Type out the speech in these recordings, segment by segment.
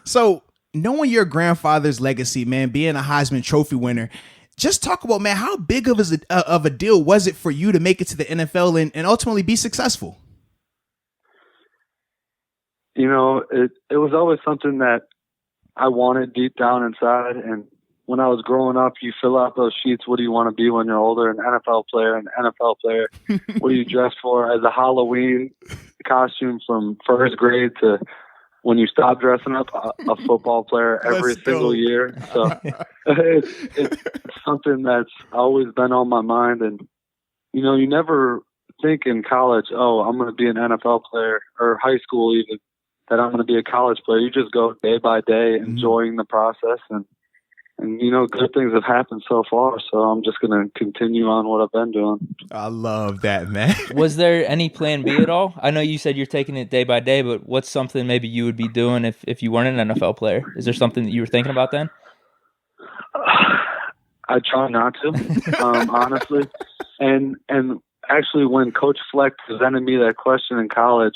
So knowing your grandfather's legacy, man, being a Heisman Trophy winner, just talk about, man, how big of a deal was it for you to make it to the NFL and ultimately be successful? You know, it was always something that I wanted deep down inside. And when I was growing up, you fill out those sheets. What do you want to be when you're older? An NFL player, an NFL player. What do you dress for? As a Halloween costume from first grade to when you stop dressing up, a football player every single year. So it's something that's always been on my mind. And, you know, you never think in college, oh, I'm going to be an NFL player, or high school even, that I'm going to be a college player. You just go day by day, enjoying the process. And, you know, good things have happened so far. So I'm just going to continue on what I've been doing. I love that, man. Was there any plan B at all? I know you said you're taking it day by day, but what's something maybe you would be doing if you weren't an NFL player? Is there something that you were thinking about then? I try not to, honestly. And actually, when Coach Fleck presented me that question in college,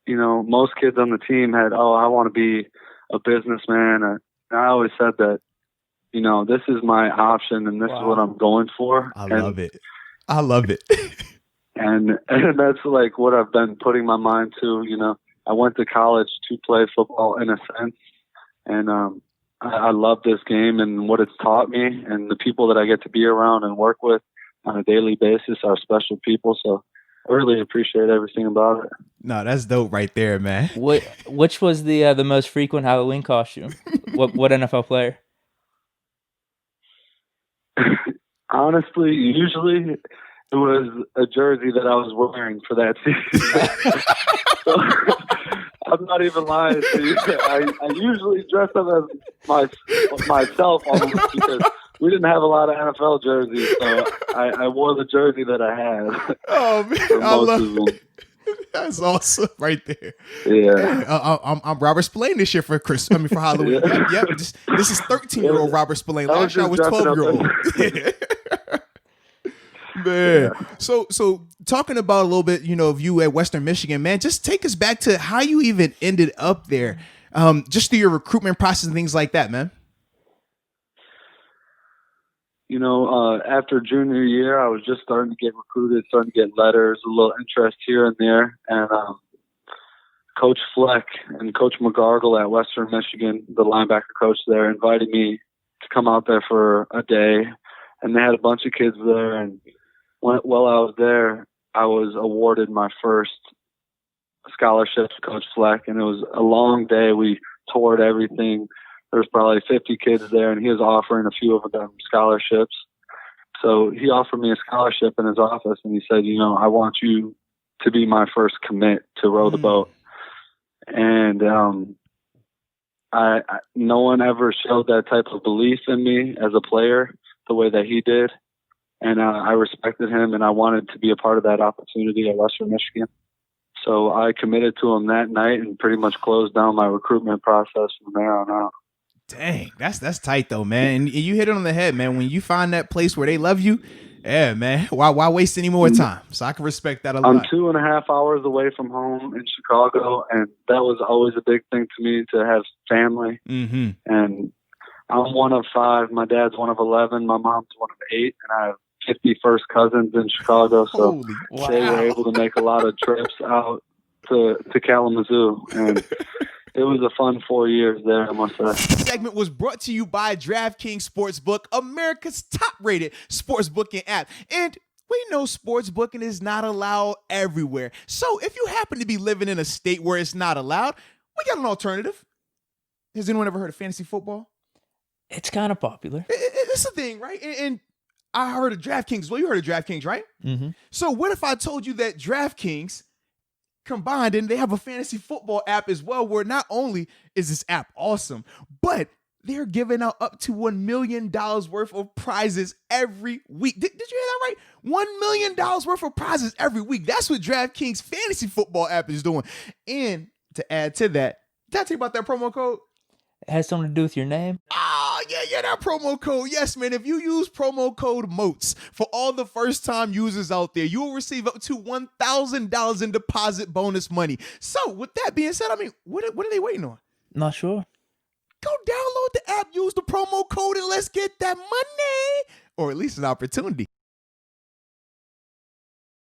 you know, most kids on the team had, oh, I want to be a businessman. And I always said that, you know, this is my option and this is what I'm going for. I love it. And that's like what I've been putting my mind to. You know, I went to college to play football in a sense. And I love this game and what it's taught me, and the people that I get to be around and work with on a daily basis are special people. So I really appreciate everything about it. No, that's dope right there, man. Which was the most frequent Halloween costume? What NFL player? Honestly, usually it was a jersey that I was wearing for that season. So, I'm not even lying to you. I usually dress up as myself almost, because we didn't have a lot of NFL jerseys, so I wore the jersey that I had. Oh man, I love it. That's awesome right there. Yeah. I'm Robert Spillane this year for Halloween. Yeah. Yep. This is 13-year-old Robert Spillane. Last year I was 12-year-old. Man. Yeah. So talking about a little bit, you know, of you at Western Michigan, man, just take us back to how you even ended up there. Just through your recruitment process and things like that, man. You know, after junior year, I was just starting to get recruited, starting to get letters, a little interest here and there. And Coach Fleck and Coach McGargle at Western Michigan, the linebacker coach there, invited me to come out there for a day. And they had a bunch of kids there. And while I was there, I was awarded my first scholarship to Coach Fleck. And it was a long day. We toured everything. There's probably 50 kids there, and he was offering a few of them scholarships. So he offered me a scholarship in his office, and he said, you know, I want you to be my first commit to row the boat. And no one ever showed that type of belief in me as a player the way that he did. And I respected him, and I wanted to be a part of that opportunity at Western Michigan. So I committed to him that night and pretty much closed down my recruitment process from there on out. Dang, that's tight though, man. And you hit it on the head, man. When you find that place where they love you, yeah, man. Why waste any more time? So I can respect that a lot. I'm 2.5 hours away from home in Chicago, and that was always a big thing to me, to have family. Mm-hmm. And I'm one of 5. My dad's one of 11. My mom's one of 8, and I have 50 first cousins in Chicago. So they were able to make a lot of trips out to Kalamazoo, and it was a fun 4 years there, I must say. This segment was brought to you by DraftKings Sportsbook, America's top-rated sportsbooking app. And we know sportsbooking is not allowed everywhere. So if you happen to be living in a state where it's not allowed, we got an alternative. Has anyone ever heard of fantasy football? It's kind of popular. It's a thing, right? And I heard of DraftKings. Well, you heard of DraftKings, right? Mm-hmm. So what if I told you that DraftKings combined, and they have a fantasy football app as well, where not only is this app awesome, but they're giving out up to $1 million worth of prizes every week. Did you hear that right? $1 million worth of prizes every week. That's what DraftKings fantasy football app is doing. And to add to that, did I tell you about that promo code? It has something to do with your name? Oh, yeah, that promo code. Yes, man. If you use promo code Moats for all the first-time users out there, you will receive up to $1,000 in deposit bonus money. So, with that being said, I mean, what are they waiting on? Not sure. use the promo code and let's get that money, or at least an opportunity.